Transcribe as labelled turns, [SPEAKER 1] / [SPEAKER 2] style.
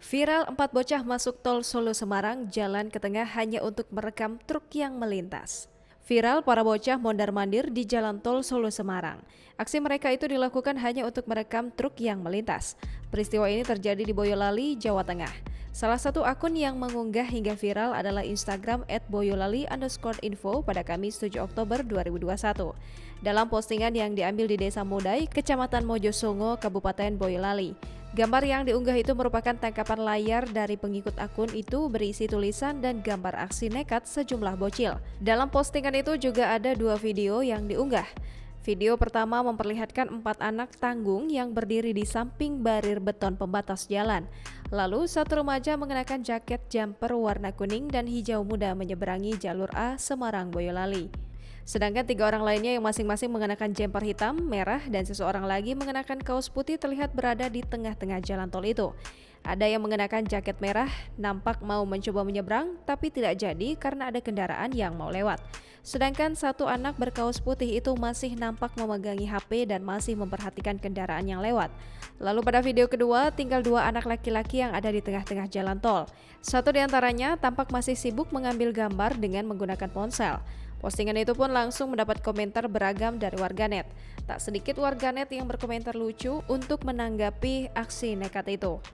[SPEAKER 1] Viral 4 bocah masuk tol Solo Semarang, jalan ke tengah hanya untuk merekam truk yang melintas. Viral para bocah mondar-mandir di jalan tol Solo Semarang. Aksi mereka itu dilakukan hanya untuk merekam truk yang melintas. Peristiwa ini terjadi di Boyolali, Jawa Tengah. Salah satu akun yang mengunggah hingga viral adalah Instagram @boyolali_info pada Kamis 7 Oktober 2021. Dalam postingan yang diambil di Desa Modai, Kecamatan Mojosongo, Kabupaten Boyolali. Gambar yang diunggah itu merupakan tangkapan layar dari pengikut akun itu berisi tulisan dan gambar aksi nekat sejumlah bocil. Dalam postingan itu juga ada 2 video yang diunggah. Video pertama memperlihatkan 4 anak tanggung yang berdiri di samping barir beton pembatas jalan. Lalu satu remaja mengenakan jaket jumper warna kuning dan hijau muda menyeberangi jalur A Semarang Boyolali. Sedangkan 3 orang lainnya yang masing-masing mengenakan jumper hitam, merah, dan seseorang lagi mengenakan kaos putih terlihat berada di tengah-tengah jalan tol itu. Ada yang mengenakan jaket merah, nampak mau mencoba menyeberang, tapi tidak jadi karena ada kendaraan yang mau lewat. Sedangkan satu anak berkaos putih itu masih nampak memegangi HP dan masih memperhatikan kendaraan yang lewat. Lalu pada video kedua, tinggal 2 anak laki-laki yang ada di tengah-tengah jalan tol. Satu di antaranya tampak masih sibuk mengambil gambar dengan menggunakan ponsel. Postingan itu pun langsung mendapat komentar beragam dari warganet. Tak sedikit warganet yang berkomentar lucu untuk menanggapi aksi nekat itu.